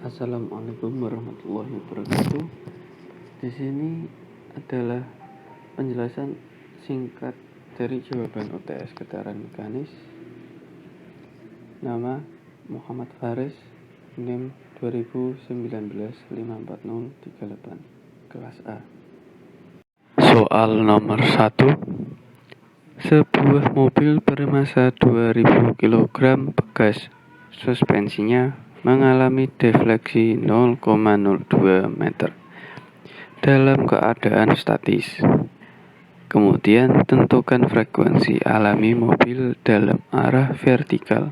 Assalamualaikum warahmatullahi wabarakatuh. Di sini adalah penjelasan singkat dari jawaban UTS Kendaraan Mekanis. Nama Muhammad Faris, NIM 2019-54038, kelas A. Soal nomor 1. Sebuah mobil bermassa 2000 kg bekas suspensinya mengalami defleksi 0,02 meter dalam keadaan statis. Kemudian tentukan frekuensi alami mobil dalam arah vertikal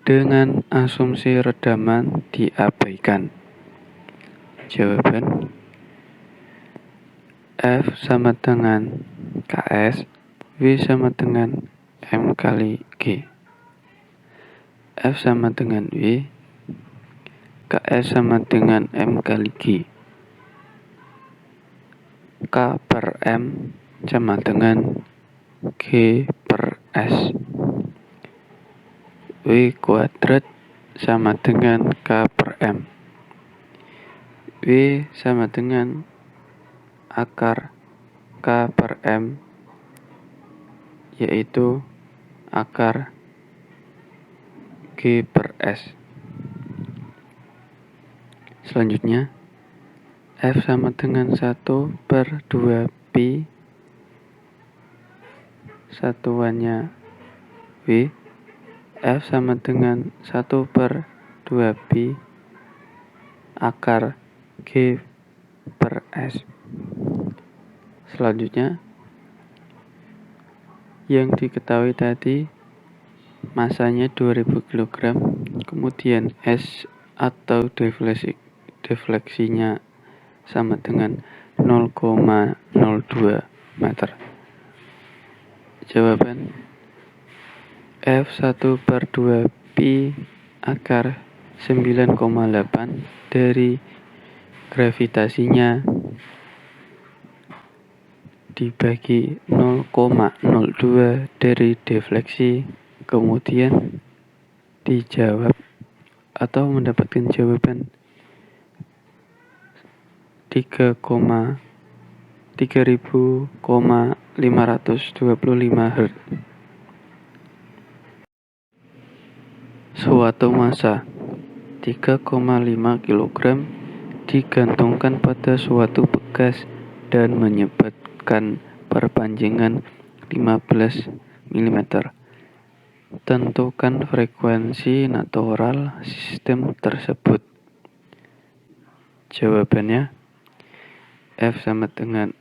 dengan asumsi redaman diabaikan. Jawaban: F sama dengan KS, W sama dengan M kali G. F sama dengan W, KS sama dengan M kali G. K per M sama dengan G per S. W kuadrat sama dengan K per M. W sama dengan akar K per M, yaitu akar G per S. Selanjutnya, F sama dengan 1 per 2 Pi, satuannya W. F sama dengan 1 per 2 Pi akar G per S. Selanjutnya, yang diketahui tadi masanya 2000 kg, kemudian S atau defleksinya sama dengan 0,02 meter. Jawaban: F1 per 2 Pi akar 9,8 dari gravitasinya dibagi 0,02 dari defleksi, kemudian dijawab atau mendapatkan jawaban 3.525 Hz. Suatu massa 3,5 kg digantungkan pada suatu bekas dan menyebabkan perpanjangan 15 mm. Tentukan frekuensi natural sistem tersebut. Jawabannya: F sama dengan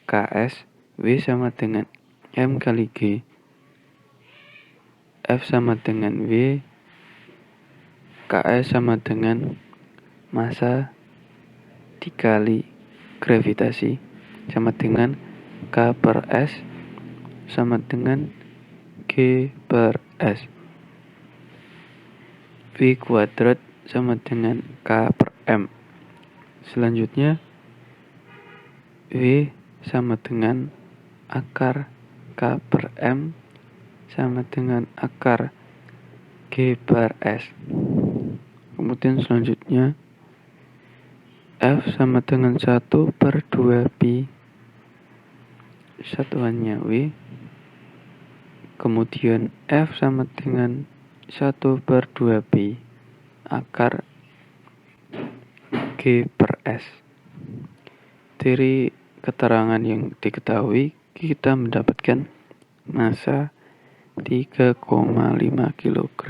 KS, W sama dengan M kali G, F sama dengan W, KS sama dengan massa dikali gravitasi sama dengan K per S sama dengan G per S. V kuadrat sama dengan K per M. Selanjutnya, W sama dengan akar K per M sama dengan akar G per S. Kemudian selanjutnya, F sama dengan 1 per 2 Pi, satuannya W. Kemudian F sama dengan 1 per 2 Pi akar G per S. Dari keterangan yang diketahui, kita mendapatkan massa 3,5 kg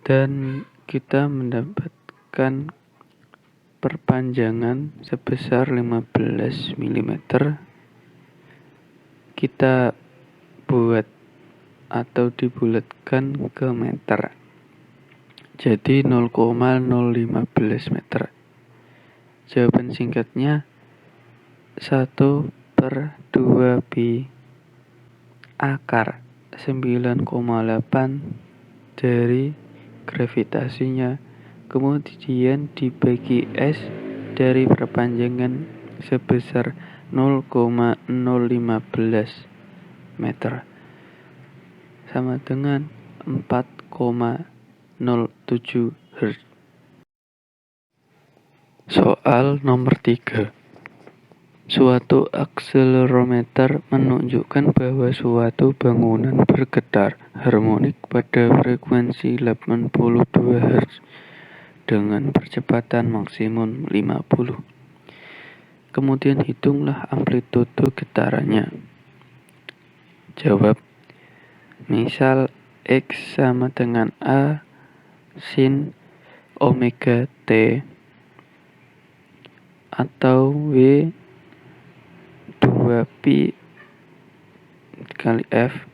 dan kita mendapatkan perpanjangan sebesar 15 mm. Kita buat atau dibulatkan ke meter, jadi 0,015 meter. Jawaban singkatnya 1 per 2 Pi akar 9,8 dari gravitasinya, kemudian dibagi S dari perpanjangan sebesar 0,015 meter sama dengan 4,5 Hz. Soal nomor 3. Suatu akselerometer menunjukkan bahwa suatu bangunan bergetar harmonik pada frekuensi 82 Hz dengan percepatan maksimum 50. Kemudian hitunglah amplitudo getarannya. Jawab. Misal X sama dengan A sin omega T atau W 2pi kali F,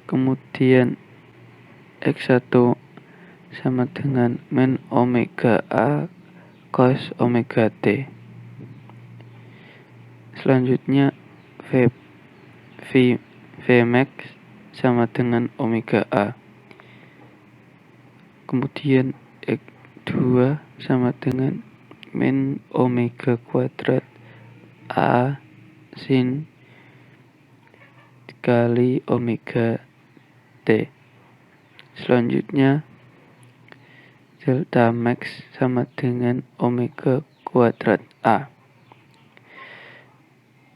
kemudian X1 sama dengan min omega A cos omega T. Selanjutnya Vmax sama dengan omega A, kemudian X2 sama dengan min omega kuadrat A sin kali omega T. Selanjutnya delta max sama dengan omega kuadrat A.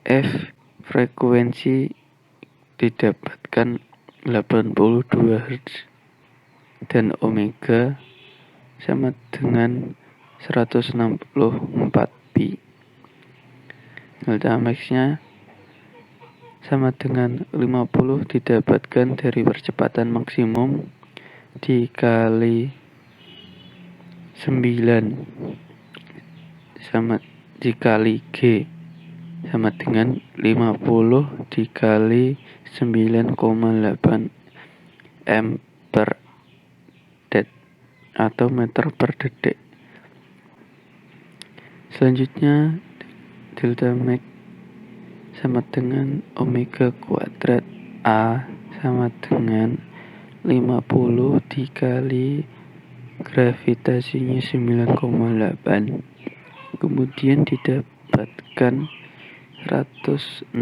F frekuensi didapatkan 82 Hz dan omega sama dengan 164 pi. Delta max-nya sama dengan 50 didapatkan dari percepatan maksimum dikali 9 sama dikali G sama dengan 50 dikali 9,8 M per det atau meter per detik. Selanjutnya delta max sama dengan omega kuadrat A sama dengan 50 dikali gravitasinya 9,8. Kemudian didapatkan 164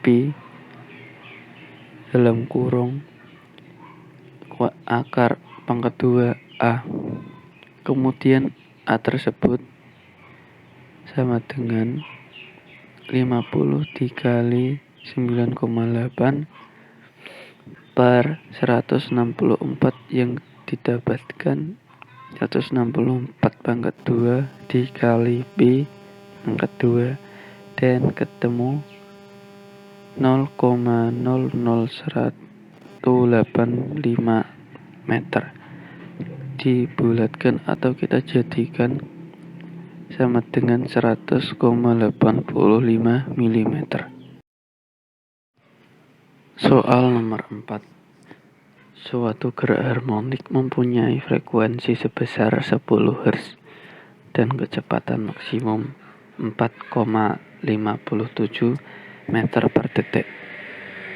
pi dalam kurung akar pangkat 2 A. Kemudian A tersebut sama dengan 50 dikali 9,8 per 164 yang didapatkan 164 pangkat 2 dikali pi pangkat 2 dan ketemu 0,00185 meter. Dibulatkan atau kita jadikan sama dengan 100,85 mm. Soal nomor 4. Suatu gerak harmonik mempunyai frekuensi sebesar 10 Hz dan kecepatan maksimum 4,57 meter per detik.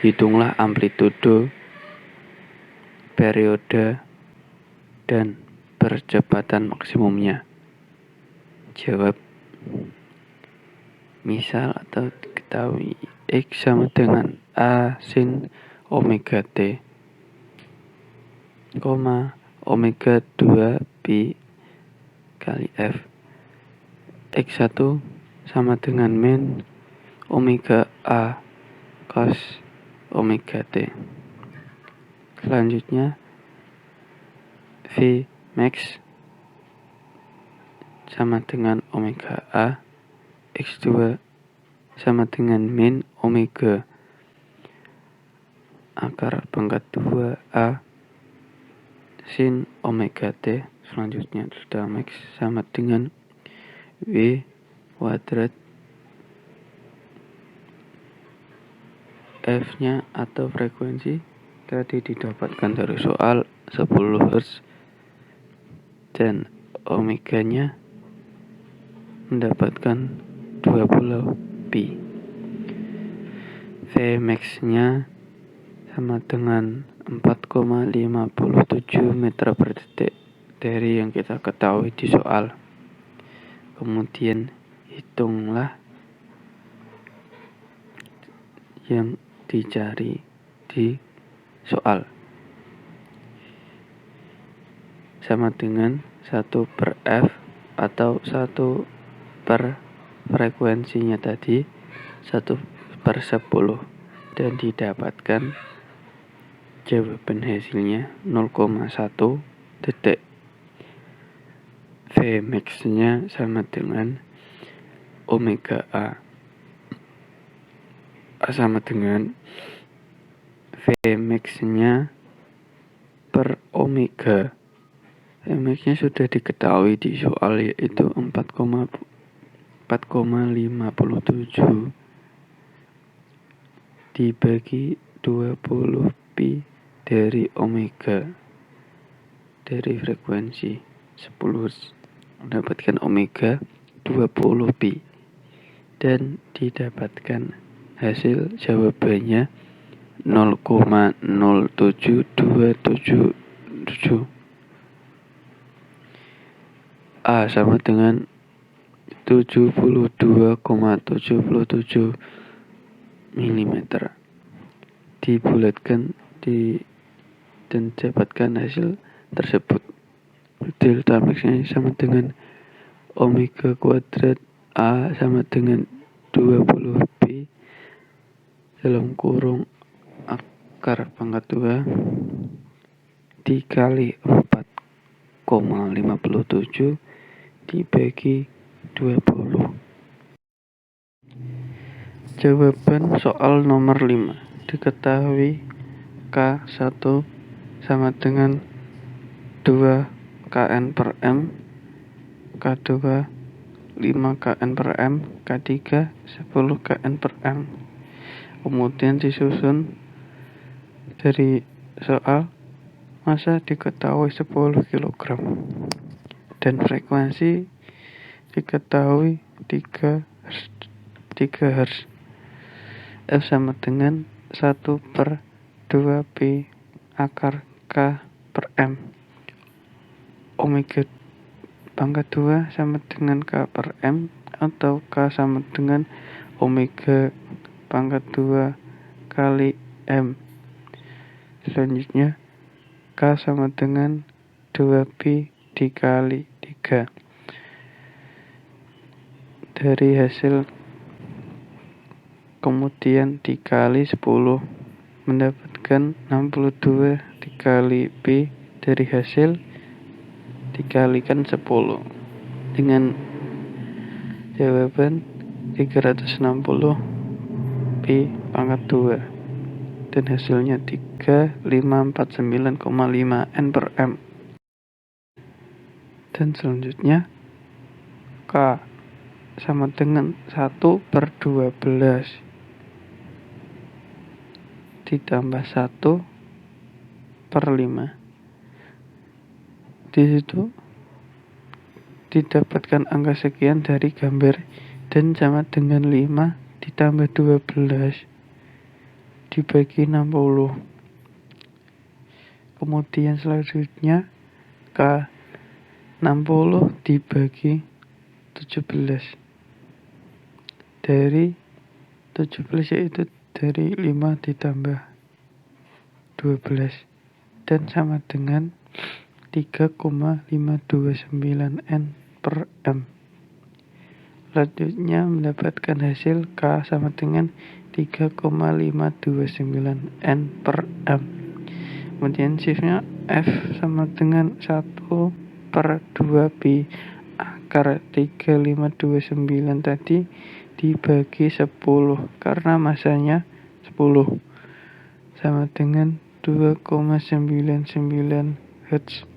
Hitunglah amplitudo, periode, dan percepatan maksimumnya. Jawab. Misal atau diketahui X sama dengan A sin omega T, omega 2 pi kali F. X1 sama dengan min omega A cos omega T. Selanjutnya V max sama dengan omega A, X2 sama dengan min omega akar pangkat 2A sin omega T. Selanjutnya delta max sama dengan W kuadrat F-nya atau frekuensi tadi didapatkan dari soal 10 Hz dan omeganya mendapatkan 20 pi. Vmax-nya sama dengan 4,57 meter per detik dari yang kita ketahui di soal. Kemudian hitunglah yang dicari di soal. sama dengan 1 per F atau 1 per frekuensinya tadi 1 per 10 dan didapatkan jawaban hasilnya 0,1 detik. Vmax nya sama dengan omega A sama dengan Vmax nya per omega. Vmax nya sudah diketahui di soal, yaitu 4,57 dibagi 20 pi dari omega dari frekuensi 10 Hz, mendapatkan omega 20 pi dan didapatkan hasil jawabannya 0,07277. A sama dengan 72,77 mm. Dibulatkan dan dapatkan hasil tersebut. Delta max-nya sama dengan omega kuadrat A sama dengan 20 pi dalam kurung akar pangkat 2 dikali 4,57 dibagi 20. Jawaban soal nomor 5. Diketahui K1 sama dengan 2 kN per M, K2 5 kN per M, K3 10 kN per M. Kemudian disusun dari soal massa diketahui 10 kg dan frekuensi diketahui 3 Hz. F sama dengan 1 per 2 pi akar K per M. Omega pangkat 2 sama dengan K per M atau K sama dengan omega pangkat 2 kali M. Selanjutnya K sama dengan 2 pi dikali 3. Dari hasil kemudian dikali 10 mendapatkan 62 dikali pi dari hasil dikalikan 10 dengan jawaban 360 pi pangkat 2 dan hasilnya 3549,5 N per M. Dan selanjutnya K sama dengan 1 per 12 ditambah 1 per 5. Di situ didapatkan angka sekian dari gambar dan sama dengan 5 ditambah 12 dibagi 60. Kemudian selanjutnya K 60 dibagi 17 dari 17 yaitu dari 5 ditambah 12 dan sama dengan 3,529 N per M. Selanjutnya mendapatkan hasil K sama dengan 3,529 N per M. Kemudian shiftnya F sama dengan 1 per 2 pi akar 3529 tadi dibagi 10 karena masanya 10 sama dengan 2,99 Hz.